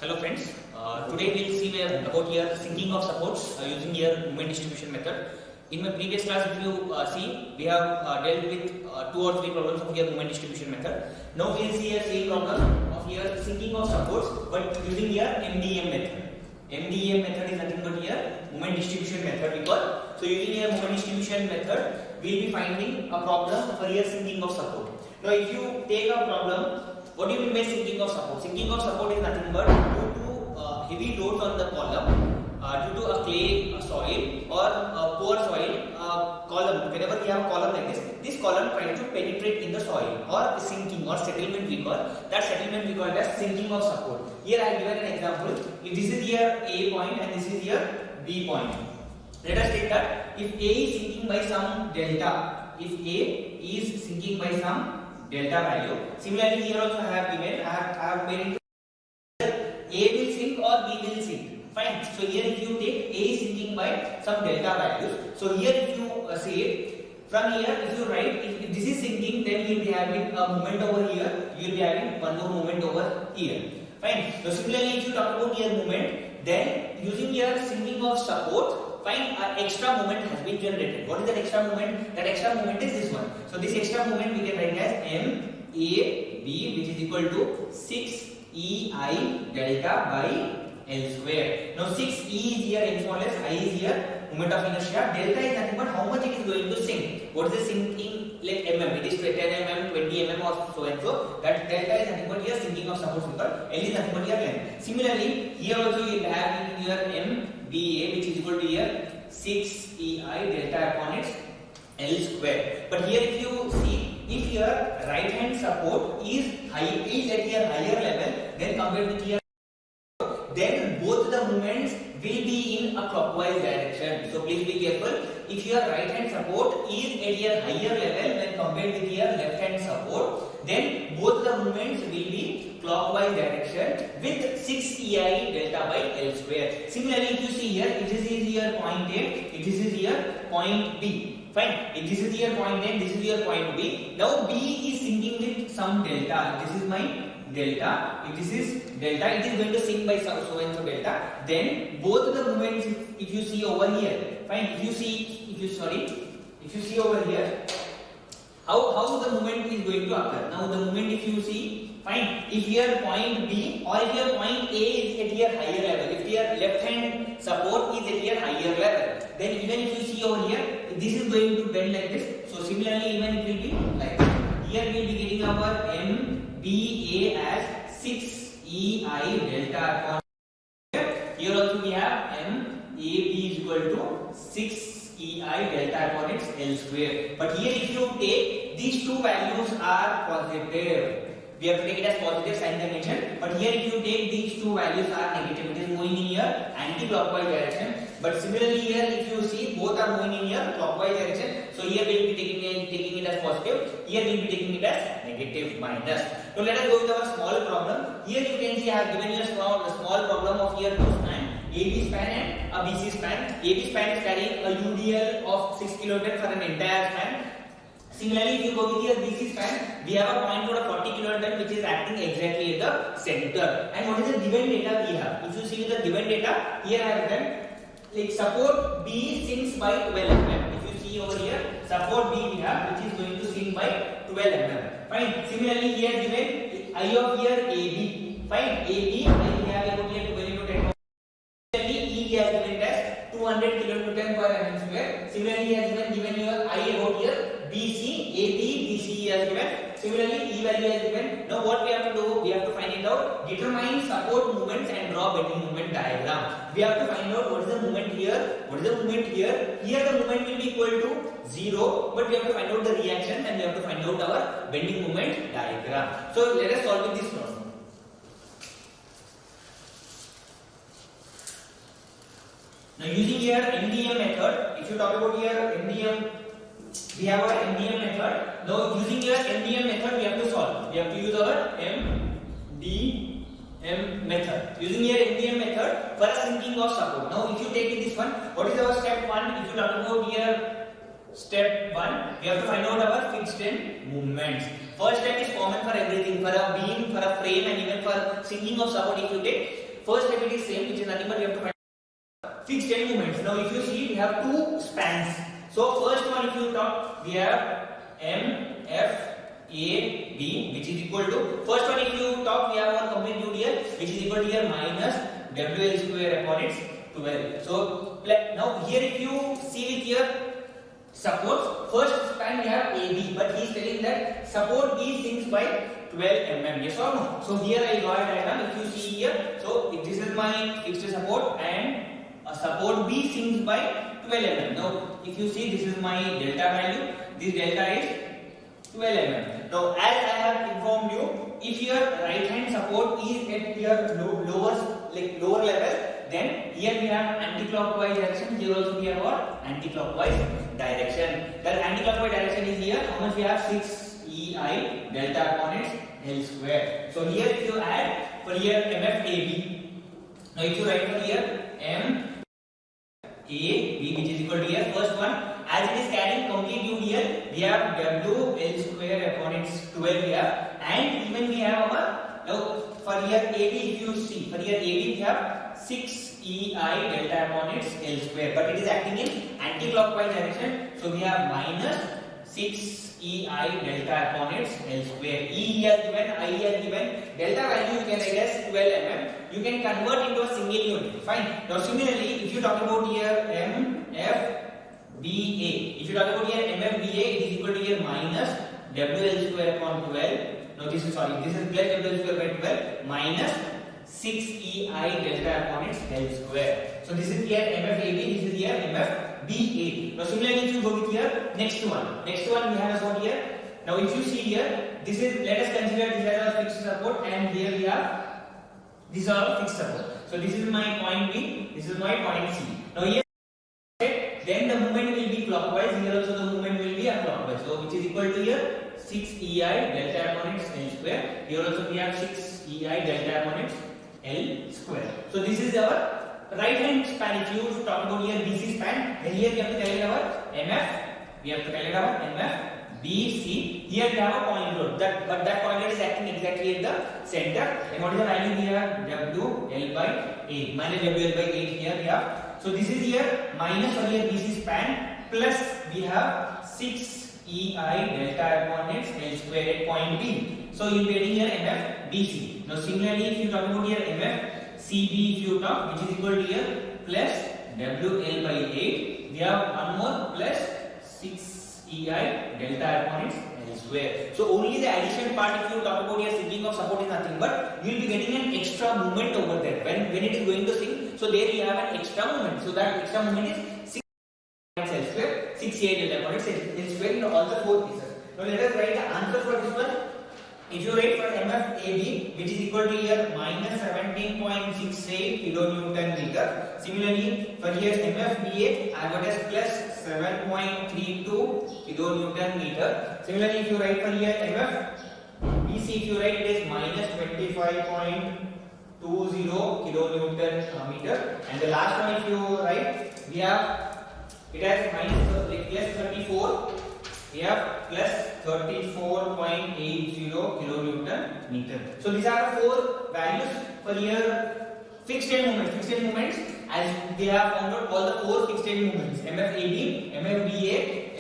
Hello friends, today we'll see about here syncing of supports using here moment distribution method. In my previous class, if you see, we have dealt with 2 or 3 problems of here moment distribution method. Now we'll see a same problem of here syncing of supports but using here MDM method. MDM method is nothing but here moment distribution method because so using here moment distribution method we'll be finding a problem for here syncing of support. Now if you take a problem, what do you mean by sinking of support? Sinking of support is nothing but due to heavy loads on the column, due to a clay soil or a poor soil column. Whenever we have a column like this column tries to penetrate in the soil or sinking or settlement we call. That settlement we call as sinking of support. Here I have given an example. If this is here A point and this is here B point. Let us take that if A is sinking by some delta, if A is sinking by some delta value. Similarly, here also I have given, I have made A will sink or B will sink. Fine. So here if you take A is sinking by some delta values. So here if you say from here, if you write if this is sinking, then you will be having a moment over here. You will be having one more moment over here. Fine. So similarly, if you talk about here moment, then using here sinking of support. Fine, an extra moment has been generated. What is that extra moment? That extra moment is this one. So this extra moment we can write as MAB, which is equal to 6EI delta by L square. Now 6E is here, M small s, I is here, moment of inertia. Delta is nothing but how much it is going to sink. What is the sinking like mm? It is 10 mm, 20 mm or so and so. That delta is nothing but here sinking of support because L is nothing but here length. Similarly, here also you have in your MBA, which is equal to here 6EI delta upon its L square. But here if you see, if your right hand support is at your higher level then compared with here, then both the moments will be in a clockwise direction. So please be careful. If your right hand support is at your higher level when compared with your left hand support, then both the moments will be clockwise direction with 6EI delta by L square. Similarly, if you see here, if this is here point A, if this is here point B. Fine. If this is here point A, this is here point B. Now B is sinking with some delta. This is my delta. If this is delta, it is going to sink by so and so delta. Then both the moments, if you see over here, fine. If you see over here, how the moment is going to occur? Now the moment if you see, fine. If your point B or if your point A is at your higher level, if your left hand support is at your higher level, then even if you see over here, this is going to bend like this. So similarly, even it will be like this. Here we will be getting our MBA as 6EI delta upon. Here also we have MAB is equal to 6EI delta upon its L square. But here if you take these two values are positive, we have to take it as positive sign convention. But here if you take these two values are negative, it is moving in here anti-clockwise direction. But similarly here if you see both are moving in here clockwise direction. So here we will be taking it as positive. Here we will be taking it as negative minus. So let us go with our small problem. Here you can see I have given you a small problem of here two span, AB span and a BC span. AB span is carrying a UDL of 6 kN for an entire span. Similarly, if you go with your BC span, we have a point load of 40 kN which is acting exactly at the center. And what is the given data we have? If you see the given data, here I have written like support B sinks by 12 mm. If you see over here, support B we have which is going to sink by 12 mm. Fine. Similarly, here given I of here AB. Fine. AB I have about here 12 into 10. Similarly, E he has given it as 200 kN per mm square. Similarly, he has given your I about here. BC, AB, BC has given. Similarly, E value has given. Now what we have to do? We have to find it out. Determine support moments and draw bending moment diagram. We have to find out what is the moment here, what is the moment here. Here the moment will be equal to 0, but we have to find out the reaction and we have to find out our bending moment diagram. So let us solve with this problem. Now using here MDM method, if you talk about here MDM, we have our MDM method. Now using your MDM method we have to solve. We have to use our MDM method. Using your MDM method for a sinking of support. Now if you take this one, what is our step 1? If you talk about here step 1, we have to find out our fixed end movements. First step is common for everything, for a beam, for a frame and even for sinking of support if you take. First step it is same, which is nothing but we have to find fixed end moments. Now if you see, we have two spans. So first one, if you talk, we have MF AB, which is equal to, first one if you talk, we have one complete unit here, which is equal to here minus WL square upon its 12. So now here if you see with your supports, first span we have AB, but he is telling that support B sinks by 12 mm. Yes or no? So here I draw a diagram. If you see here, so if this is my fixed support and support B sinks by 12 mm. Now if you see, this is my delta value. This delta is 12 mm. Now, as I have informed you, if your right hand support is at your lower level, then here we have anti-clockwise direction. Here also we have what? Anti-clockwise direction. The anti-clockwise direction is here. How much we have? 6 EI delta upon its L square. So here if you add for here MF AB. Now if you write for here M A B, which is equal to here first one. As it is carrying complete unit here, we have W L square upon its 12 here, and even we have our, now for here AB, if you see, for here AB we have 6 EI delta upon its L square, but it is acting in anti-clockwise direction, so we have minus 6 EI delta upon its L square. E here given, I here given, delta value you can write as 12 mm. You can convert into a single unit. Fine. Now similarly, if you talk about here MF BA. If you talk about here MFBA, it is equal to here minus WL square upon 12. No, this is sorry, this is plus WL square by 12 minus 6 EI delta upon its L square. So this is here MFAB, this is here MFBA. Now similarly, if you go with here next one we have as one here. Now if you see here, this is, let us consider this as a fixed support, and here we have this is our fixed support. So this is my point B, this is my point C. Now here, then the movement will be clockwise, here also the movement will be clockwise. So which is equal to here 6 EI delta upon its L square. Here also we have 6 EI delta upon its L square. So this is our right hand span. If you talk about here BC span, then here we have to calculate our MF. We have to calculate our MF BC. Here we have a point load. But that point load is acting exactly at the center. And what is the value we have? WL by 8. Minus WL by 8 here we have. So this is here minus for here BC span, plus we have 6 EI delta upon its L square at point B. So you will be getting here MF BC. Now similarly, if you talk about here MF CB, if you talk, which is equal to here plus WL by 8, we have one more plus 6 EI delta upon its L square. So only the addition part, if you talk about here sinking of support, is nothing but you will be getting an extra movement over there when it is going to sink. So there you have an extra movement. So that extra movement is 6 L square, 6 EI delta upon its L square in all the four pieces. Now let us write the answer for this one. If you write for MFAB, which is equal to here minus 17.68 kilonewton meter. Similarly, for here MFBA, I got as plus 7.32 kilonewton meter. Similarly, if you write for here MFBC, if you write it is minus 25.20 kilonewton meter. And the last one, if you write, we have it as minus plus 34. We have plus 34.80 kilonewton meter. So these are the four values for your fixed end movements. Fixed end movements, as they have found out all the four fixed end movements: MFAB, MFBA,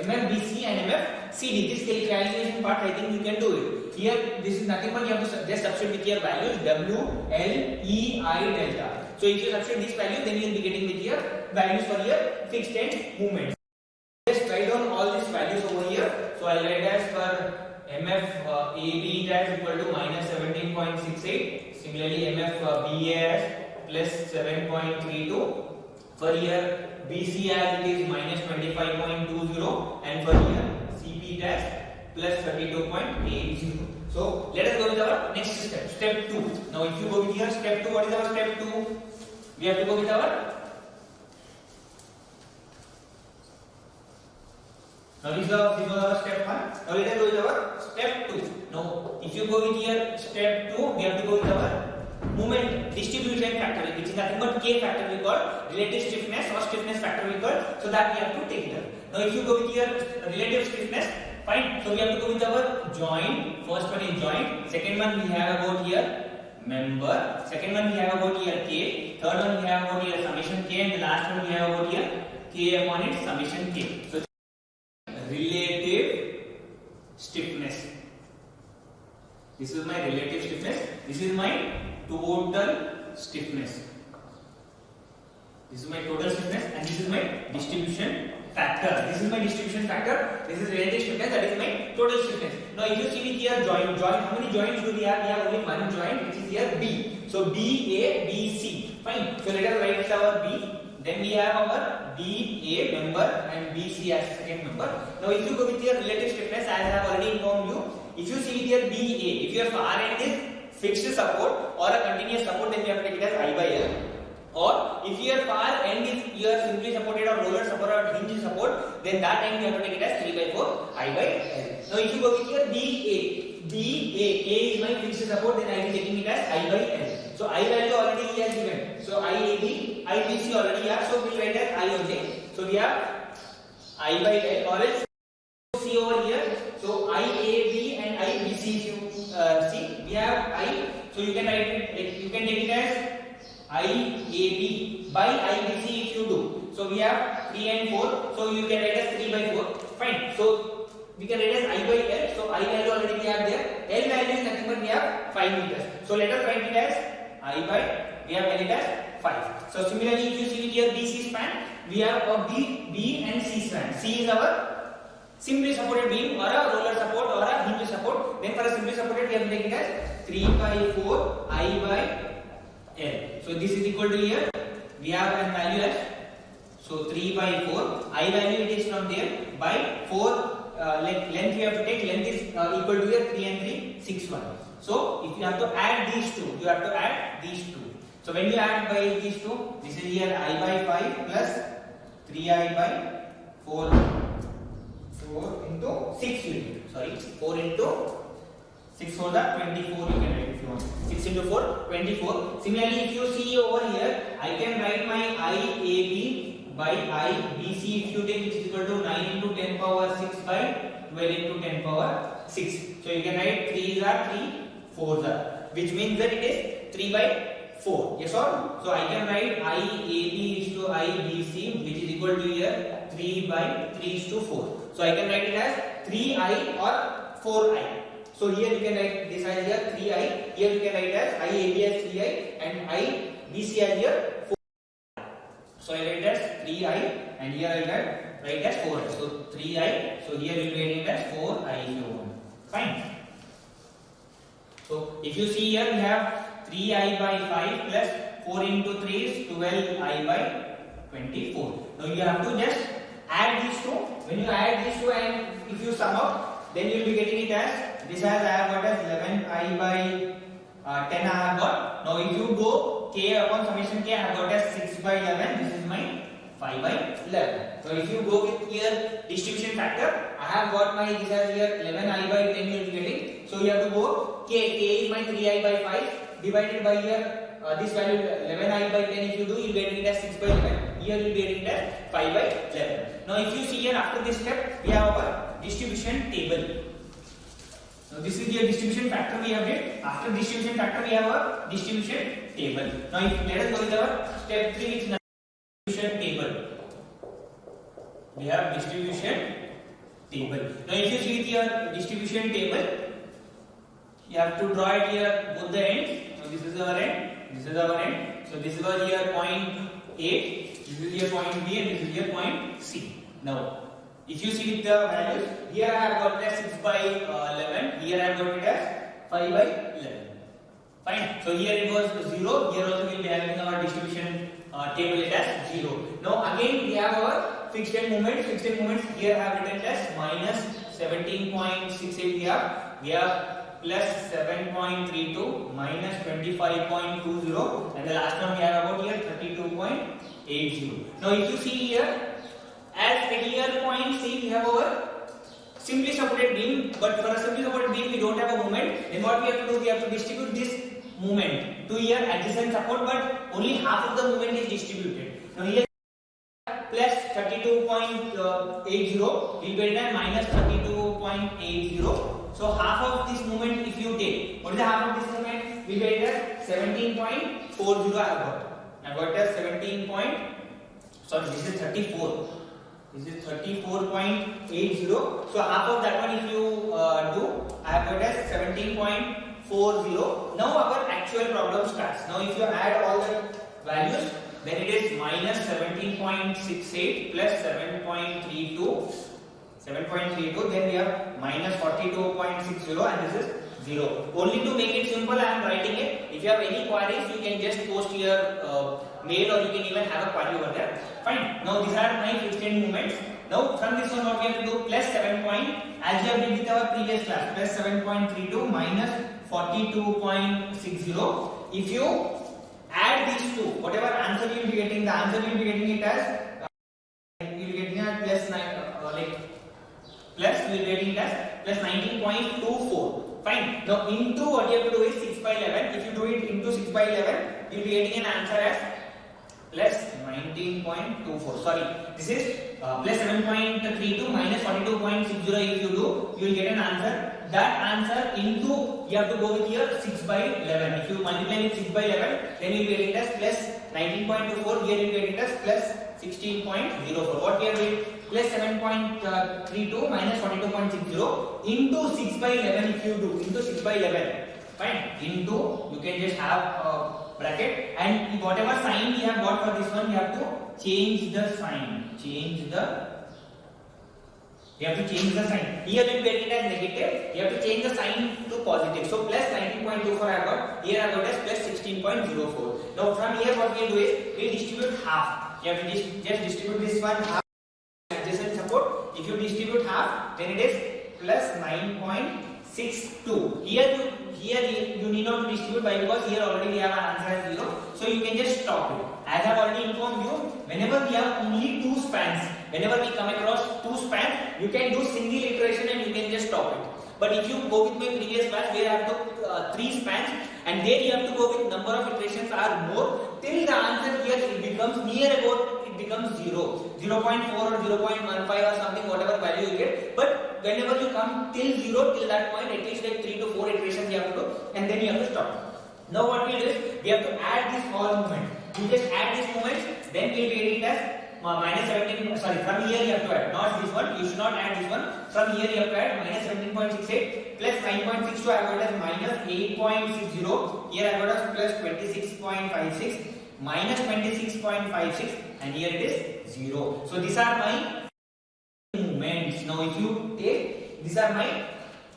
MFBC, and MFCD. This calculation part, I think you can do it. Here, this is nothing but you have to just substitute with your values W, L, E, I, delta. So if you substitute this value, then you will be getting with your values for your fixed end movements. Just write down all these values over here. So I'll write as for MFAB as equal to minus 17.68. Similarly, MFBA as plus 7.32. For here BC as it is minus 25.20, and for here CP as plus 32.80. So let us go with our next step, step 2. Now if you go with here step 2, what is our step 2? We have to go with our, now this is our step 1. Now let us go with our step 2. Now if you go with here step 2, we have to go with our moment distribution factor, which is nothing but K factor we call, relative stiffness or stiffness factor we call, so that we have to take it up. Now if you go with here relative stiffness, fine, so we have to go with our joint. First one is joint, second one we have about here member. Second one we have about here K. Third one we have about here summation K, and the last one we have about here K upon its summation K. So relative stiffness. This is my relative stiffness. This is my total stiffness. This is my total stiffness, and this is my distribution factor. This is my distribution factor. This is relative stiffness. That is my total stiffness. Now, if you see with here joint, how many joints do we have? We have only one joint, which is here B. So B A B C. Fine. So let us write our B. Then we have our B A member and B C as second member. Now, if you go with your relative stiffness, as I have already informed you, if you see with your B A, if your far end is fixed support or a continuous support, then we have to take it as I by L. Or if your far end is you are simply supported or roller support or hinge support, then that end you have to take it as 3 by 4 I by L. Now if you go with your A is my fixed support, then I will be taking it as I by L. So I value already he has given. So IAB, IBC already have. So we will write as I only. So we have I by L, or else see over here. So IAB and IBC if you see, we have I. So you can write it, you can take it as IAB by IBC if you do. So we have 3 and 4. So you can write as 3 by 4. Fine. So we can write as I by L. So I value already we have there. L value is nothing but we have 5 meters. So let us write it as I by, we have valid as 5. So similarly, if you see here BC span, we have a B and C span. C is our simply supported beam or a roller support or a hinge support. Then for a simply supported, we have to take it as 3 by 4 I by L. So this is equal to here. We have a value as, so 3 by 4. I value it is from there by 4. Length we have to take. Length is equal to here 3 and 3, 6, 1. So if you have to add these two, you have to add these two. So when you add by these two, this is here I by 5 plus 3I by 4 into 6 unit. Sorry, 4 into 6 for the 24 you can write if you want. 6 into 4, 24. Similarly, if you see over here, I can write my IAB by IBC if you take, which is equal to 9 into 10 power 6 by 12 into 10 power 6. So you can write 3s are 3, 4s are, which means that it is 3 by 4. Yes or no? So I can write IAB is to IBC, which is equal to here 3 by 3 is to 4. So I can write it as 3I or 4I. So here you can write this as here 3I. Here you can write as IAB as 3I and IBC as here 4I. So I write as 3I and here I write as 4I. So 3I. So here you will write it as 4I if you want. Fine. So if you see here we have 3I by 5 plus 4 into 3 is 12I by 24. Now you have to just add these two. When you add these two and if you sum up, then you will be getting it as, this has I have got as 11I by 10 I have got. Now if you go K upon summation K, I have got as 6 by 11. This is my 5 by 11. So if you go with here distribution factor, I have got my, this has here 11I by 10 you will be getting. So you have to go K is my 3I by 5 divided by here this value 11I by 10 if you do, you get it as 6 by 11. Here you will be getting it as 5 by 11. Now if you see here after this step, we have our distribution table. Now this is your distribution factor we have did. After distribution factor we have our distribution table. Now if let us go with our step 3, which is distribution table. We have distribution table. Now if you see with your distribution table, you have to draw it here both the ends. So this is our end, this is our end. So this is our here point A, this is here point B, and this is here point C. Now if you see with the values, here I have got it as 6 by 11, here I have got it as 5 by 11. Fine. So here it was 0, here also we will be having our distribution table it as 0. Now again we have our fixed end moments. Fixed end moments here I have written as minus 17.68 we have plus 7.32 minus 25.20, and the last one we have about here 32.80. Now if you see here, as here point C we have our simply supported beam, but for a simply supported beam we don't have a moment. Then what we have to do, we have to distribute this moment to here adjacent support, but only half of the moment is distributed. Now here plus 32.80 will be written minus 32.80. So half of this moment if you take, what is the half of this moment? we get it as 17.40 I got it as 17 point, sorry, this is 34. This is 34.80. So half of that one if you do, I have got it as 17.40. Now our actual problem starts. Now if you add all the values, then it is minus 17.68 plus 7.32. Then we have minus 42.60 and this is 0. Only to make it simple, I am writing it. If you have any queries, you can just post your mail or you can even have a query over there. Fine. Now these are my fixed end moments. Now from this one what we have to do, plus 7 point, as we have did with our previous class, plus 7.32 minus 42.60. If you add these two, whatever answer you will be getting, the answer you will be getting it as you will be getting a plus 9 plus you will be getting it as plus 19.24. Fine. Now into what you have to do is 6 by 11. If you do it into 6 by 11, you will be getting an answer as plus 19.24. Sorry, this is plus 7.32 minus 42.60. If you do, you will get an answer. That answer into, you have to go with your 6 by 11. If you multiply with 6 by 11, then you will get it as plus 19.24. Here you will get it as plus 16.04. What we have did, plus 7.32 minus 42.60 into 6 by 11. If you do into 6 by 11, fine, into, you can just have bracket, and whatever sign we have got for this one, we have to change the sign. You have to change the sign. Here we will get it as negative. You have to change the sign to positive. So plus 19.24 I got. Here I got as plus 16.04. Now from here what we will do is we will distribute half. You have to just distribute this one half adjacent support. If you distribute half, then it is plus 9.62. Here you need not to distribute by, because here already we have an answer as 0. So you can just stop it. As I have already informed you, whenever we have only two spans, whenever we come across two spans, you can do single iteration and you can just stop it. But if you go with my previous class where I have to 3 spans, and there you have to go with number of iterations are more, till the answer here it becomes near about, it becomes 0, 0.4 or 0.15 or something, whatever value you get. But whenever you come till 0, till that point, at least like 3 to 4 iterations you have to do, and then you have to stop. Now what we do is, we have to add this all movement. You just add these movements, then we will be getting it as minus 17, sorry, from here you have to add, not this one, you should not add this one. From here you have to add minus 17.68 plus 9.62, I got as minus 8.60, here I got as plus 26.56, minus 26.56, and here it is 0. So these are my movements. Now if you take, these are my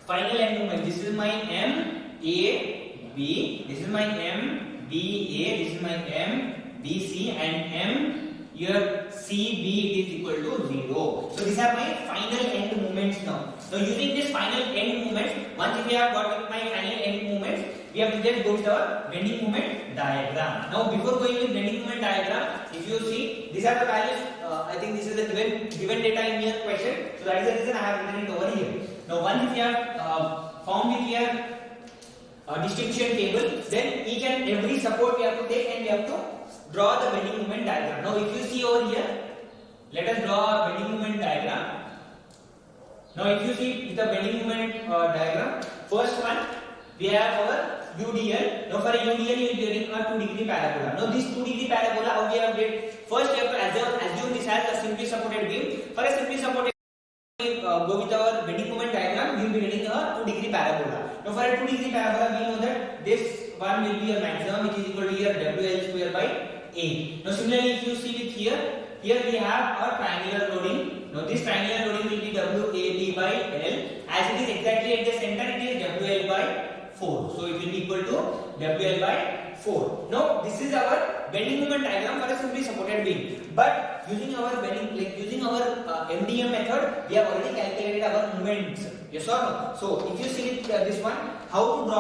final end movement. This is my M, A, B, this is my M, B, A, this is my M, B, C, and M, here CB is equal to 0. So these are my final end movements now. So using this final end movements, once we have got with my final end movements, we have to just go with our bending moment diagram. Now before going with bending moment diagram, if you see, these are the values. I think this is the given data in your question. So that is the reason I have written it over here. Now once we have found with your distribution table, then each and every support we have to take and we have to draw the bending moment diagram. Now if you see over here, let us draw a bending moment diagram. Now if you see the bending moment diagram, first one we have our UDL. Now for a UDL you will be getting a 2 degree parabola. Now this 2 degree parabola, how we have did? First you have to assume this as a simply supported beam. For a simply supported go with our bending moment diagram, we will be getting a 2 degree parabola. Now for a 2 degree parabola, we know that this one will be a maximum, which is equal to here WL square by A. Now similarly, if you see with here we have a triangular loading. Now this triangular loading will be WAB by L. As it is exactly at the center, it is WL by 4. So it will be equal to WL by 4. Now this is our bending moment diagram for a simply supported beam. But using our using our MDM method, we have already calculated our moments. Yes or no? So if you see this one, how to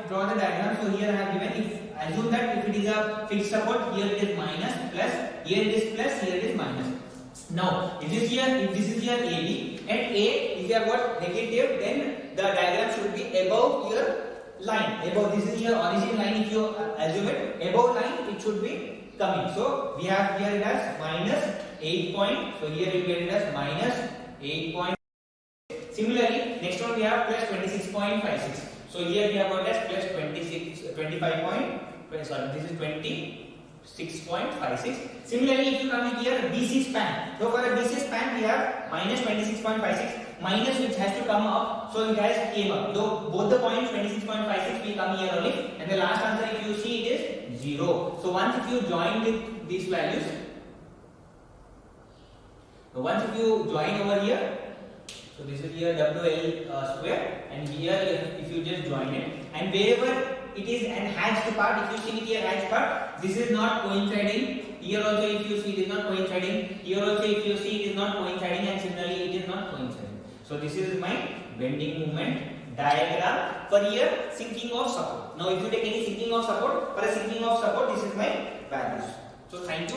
draw the diagram. So here I have given, if assume that if it is a fixed support, here it is minus, plus, here it is plus, here it is minus. Now if this is here AB, at A if you have got negative, then the diagram should be above your line. Above, this is your origin line. If you assume it above line, it should be coming. So we have here it as minus 8 point. So here you get it as minus 8 point. Similarly, next one we have plus 26.56. So here we have got as plus 25 sorry, this is 26.56. Similarly, if you come here BC span, so for a BC span we have minus 26.56, minus which has to come up, so it has came up. Though both the points 26.56 will come here only, and the last answer if you see it is 0. So once if you join with these values, so once if you join over here, so this is here WL square, and here if you just join it, and wherever it is an hatched part, if you see it here hatched part, this is not coinciding. Here also if you see it is not coinciding. Here also if you see it is not coinciding, and similarly it is not coinciding. So this is my bending moment diagram for here sinking of support. Now if you take any sinking of support, for a sinking of support, this is my values. So thank you.